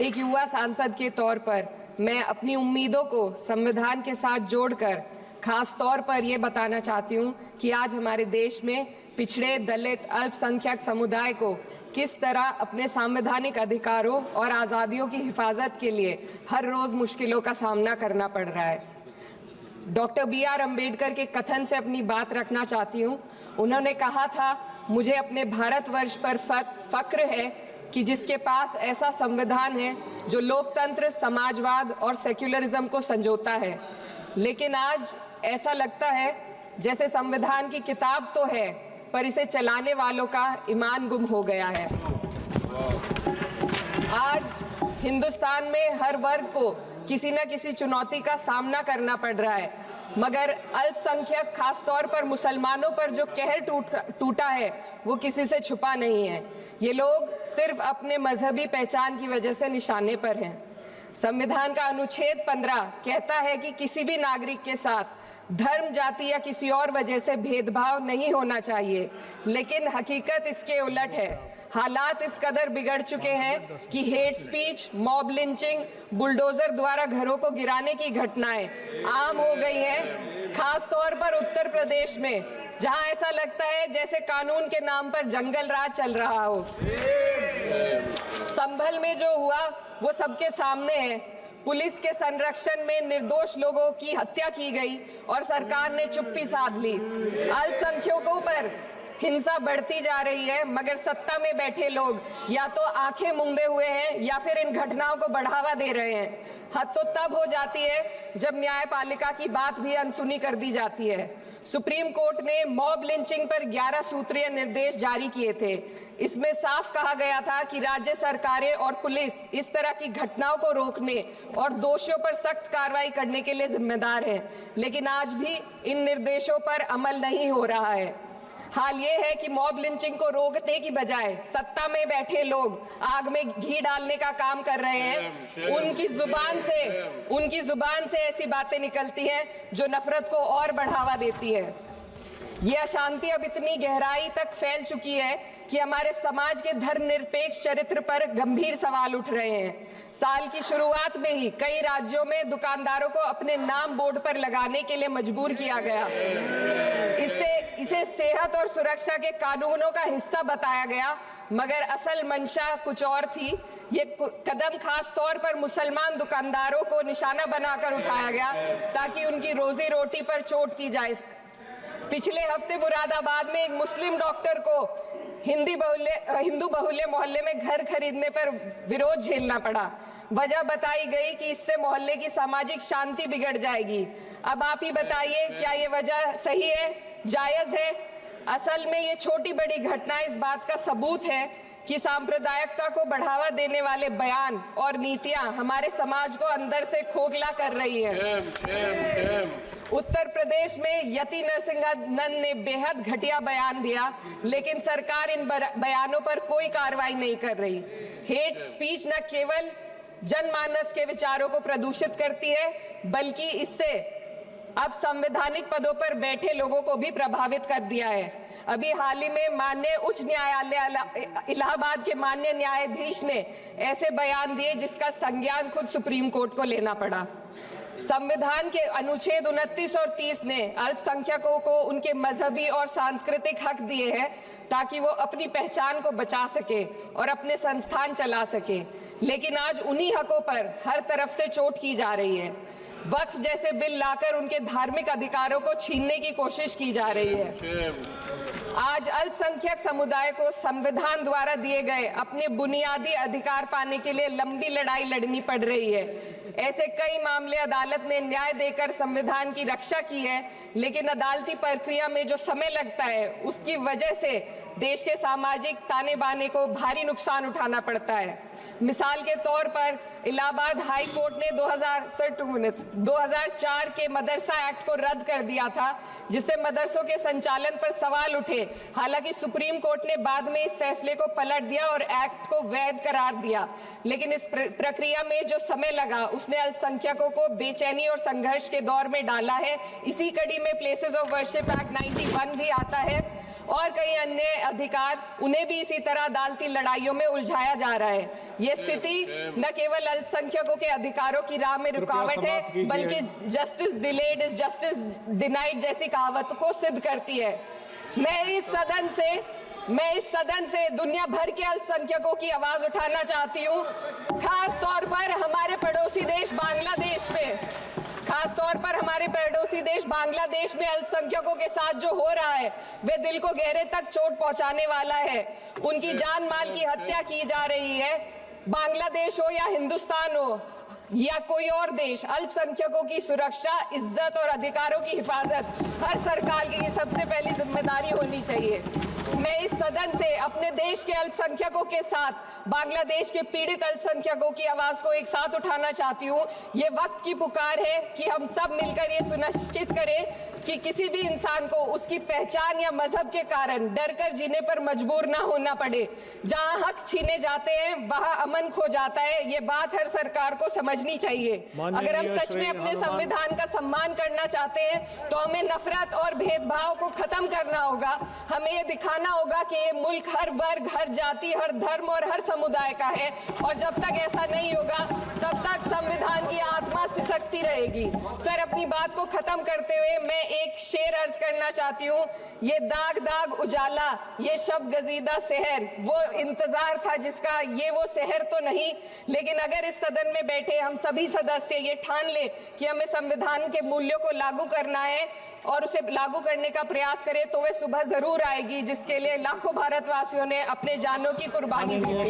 एक युवा सांसद के तौर पर मैं अपनी उम्मीदों को संविधान के साथ जोड़कर खास तौर पर ये बताना चाहती हूँ कि आज हमारे देश में पिछड़े, दलित, अल्पसंख्यक समुदाय को किस तरह अपने संवैधानिक अधिकारों और आज़ादियों की हिफाजत के लिए हर रोज मुश्किलों का सामना करना पड़ रहा है। Doctor B.R. अम्बेडकर के कथन से अपनी बात रखना चाहती हूँ। उन्होंने कहा था, मुझे अपने भारतवर्ष पर फक्र है कि जिसके पास ऐसा संविधान है जो लोकतंत्र, समाजवाद और सेक्युलरिज्म को संजोता है। लेकिन आज ऐसा लगता है जैसे संविधान की किताब तो है पर इसे चलाने वालों का ईमान गुम हो गया है। आज हिंदुस्तान में हर वर्ग को किसी न किसी चुनौती का सामना करना पड़ रहा है, मगर अल्पसंख्यक, खासतौर पर मुसलमानों पर जो कहर टूटा है वो किसी से छुपा नहीं है। ये लोग सिर्फ अपने मजहबी पहचान की वजह से निशाने पर हैं। संविधान का अनुच्छेद 15 कहता है कि किसी भी नागरिक के साथ धर्म, जाति या किसी और वजह से भेदभाव नहीं होना चाहिए, लेकिन हकीकत इसके उलट है। हालात इस कदर बिगड़ चुके हैं कि hate speech, mob lynching, bulldozer द्वारा घरों को गिराने की घटनाएं आम हो गई हैं, खास तौर पर उत्तर प्रदेश में, जहां ऐसा लगता है जैसे कानून के नाम पर जंगल राज चल रहा हो। संभल में जो हुआ वो सबके सामने है। पुलिस के संरक्षण में निर्दोष लोगों की हत्या की गई और सरकार ने चुप्पी साध ली। अल्पसंख्यकों पर हिंसा बढ़ती जा रही है, मगर सत्ता में बैठे लोग या तो आंखें मूंदे हुए हैं या फिर इन घटनाओं को बढ़ावा दे रहे हैं। हद तो तब हो जाती है जब न्यायपालिका की बात भी अनसुनी कर दी जाती है। सुप्रीम कोर्ट ने मॉब लिंचिंग पर 11 सूत्रीय निर्देश जारी किए थे। इसमें साफ कहा गया था कि राज्य सरकारें और पुलिस इस तरह की घटनाओं को रोकने और दोषियों पर सख्त कार्रवाई करने के लिए जिम्मेदार है, लेकिन आज भी इन निर्देशों पर अमल नहीं हो रहा है। हाल ये है कि मॉब लिंचिंग को रोकने की बजाय सत्ता में बैठे लोग आग में घी डालने का काम कर रहे हैं। उनकी जुबान से ऐसी बातें निकलती हैं जो नफरत को और बढ़ावा देती है। ये अशांति अब इतनी गहराई तक फैल चुकी है कि हमारे समाज के धर्मनिरपेक्ष चरित्र पर गंभीर सवाल उठ रहे हैं। साल की शुरुआत में ही कई राज्यों में दुकानदारों को अपने नाम बोर्ड पर लगाने के लिए मजबूर किया गया। इसे सेहत और सुरक्षा के कानूनों का हिस्सा बताया गया, मगर असल मंशा कुछ और थी। ये कदम खास तौर पर मुसलमान दुकानदारों को निशाना बनाकर उठाया गया ताकि उनकी रोजी रोटी पर चोट की जाए। पिछले हफ्ते मुरादाबाद में एक मुस्लिम डॉक्टर को हिंदू बहुल्य मोहल्ले में घर खरीदने पर विरोध झेलना पड़ा। वजह बताई गई कि इससे मोहल्ले की सामाजिक शांति बिगड़ जाएगी। अब आप ही बताइए, क्या ये वजह सही है, जायज है? असल में ये छोटी बड़ी घटना इस बात का सबूत है कि सांप्रदायिकता को बढ़ावा देने वाले बयान और नीतियां हमारे समाज को अंदर से खोखला कर रही है। उत्तर प्रदेश में यति नरसिंहन ने बेहद घटिया बयान दिया, लेकिन सरकार इन बयानों पर कोई कार्रवाई नहीं कर रही। हेट स्पीच न केवल जनमानस के विचारों को प्रदूषित करती है, बल्कि इससे अब संवैधानिक पदों पर बैठे लोगों को भी प्रभावित कर दिया है। अभी हाल ही में माननीय उच्च न्यायालय इलाहाबाद के माननीय न्यायाधीश ने ऐसे बयान दिए जिसका संज्ञान खुद सुप्रीम कोर्ट को लेना पड़ा। संविधान के अनुच्छेद 29 और 30 ने अल्पसंख्यकों को उनके मजहबी और सांस्कृतिक हक दिए हैं ताकि वो अपनी पहचान को बचा सके और अपने संस्थान चला सके, लेकिन आज उन्हीं हकों पर हर तरफ से चोट की जा रही है। वक्फ जैसे बिल लाकर उनके धार्मिक अधिकारों को छीनने की कोशिश की जा रही है। आज अल्पसंख्यक समुदाय को संविधान द्वारा दिए गए अपने बुनियादी अधिकार पाने के लिए लंबी लड़ाई लड़नी पड़ रही है। ऐसे कई मामले अदालत ने न्याय देकर संविधान की रक्षा की है, लेकिन अदालती प्रक्रिया में जो समय लगता है उसकी वजह से देश के सामाजिक ताने बाने को भारी नुकसान उठाना पड़ता है। मिसाल के तौर पर इलाहाबाद हाई कोर्ट ने 2004 के मदरसा एक्ट को रद्द कर दिया था, जिससे मदरसों के संचालन पर सवाल उठे। हालांकि सुप्रीम कोर्ट ने बाद में इस फैसले को पलट दिया और एक्ट को वैध करार दिया, लेकिन इस प्रक्रिया में जो समय लगा उसने अल्पसंख्यकों को बेचैनी और संघर्ष के दौर में डाला है। इसी कड़ी में प्लेसेस ऑफ वर्शिप एक्ट 91 भी आता है और कई अन्य अधिकार, उन्हें भी इसी तरह अदालती लड़ाइयों में उलझाया जा रहा है। ये स्थिति न केवल अल्पसंख्यकों के अधिकारों की राह में रुकावट है, बल्कि justice delayed is justice denied जैसी कहावत को सिद्ध करती है। मैं इस सदन से दुनिया भर के अल्पसंख्यकों की आवाज उठाना चाहती हूँ, खास तौर पर हमारे पड़ोसी देश बांग्लादेश में अल्पसंख्यकों के साथ जो हो रहा है वे दिल को गहरे तक चोट पहुंचाने वाला है। उनकी जान माल की हत्या की जा रही है। बांग्लादेश हो या हिंदुस्तान हो या कोई और देश, अल्पसंख्यकों की सुरक्षा, इज्जत और अधिकारों की हिफाजत हर सरकार की सबसे पहली जिम्मेदारी होनी चाहिए। मैं इस सदन से अपने देश के अल्पसंख्यकों के साथ बांग्लादेश के पीड़ित अल्पसंख्यकों की आवाज को एक साथ उठाना चाहती हूँ। ये वक्त की पुकार है कि हम सब मिलकर ये सुनिश्चित करें कि किसी भी इंसान को उसकी पहचान या मजहब के कारण डरकर जीने पर मजबूर ना होना पड़े। जहाँ हक छीने जाते हैं वहाँ अमन खो जाता है। ये बात हर सरकार को समझनी चाहिए। अगर हम सच में अपने संविधान का सम्मान करना चाहते हैं तो हमें नफरत और भेदभाव को खत्म करना होगा। हमें ये दिखाना होगा कि ये मुल्क हर वर्ग, हर जाति, हर धर्म और हर समुदाय का है, और जब तक ऐसा नहीं होगा तब तक संविधान की आत्मा सिसकती रहेगी। सर, अपनी बात को खत्म करते हुए मैं एक शेर अर्ज करना चाहती हूँ। ये दाग दाग उजाला, ये शब गजीदा शहर, वो इंतजार था जिसका ये वो शहर तो नहीं। लेकिन अगर इस सदन में बैठे हम सभी सदस्य ये ठान ले कि हमें संविधान के मूल्यों को लागू करना है और उसे लागू करने का प्रयास करें, तो वह सुबह जरूर आएगी जिसके लिए लाखों भारतवासियों ने अपने जानों की कुर्बानी दी।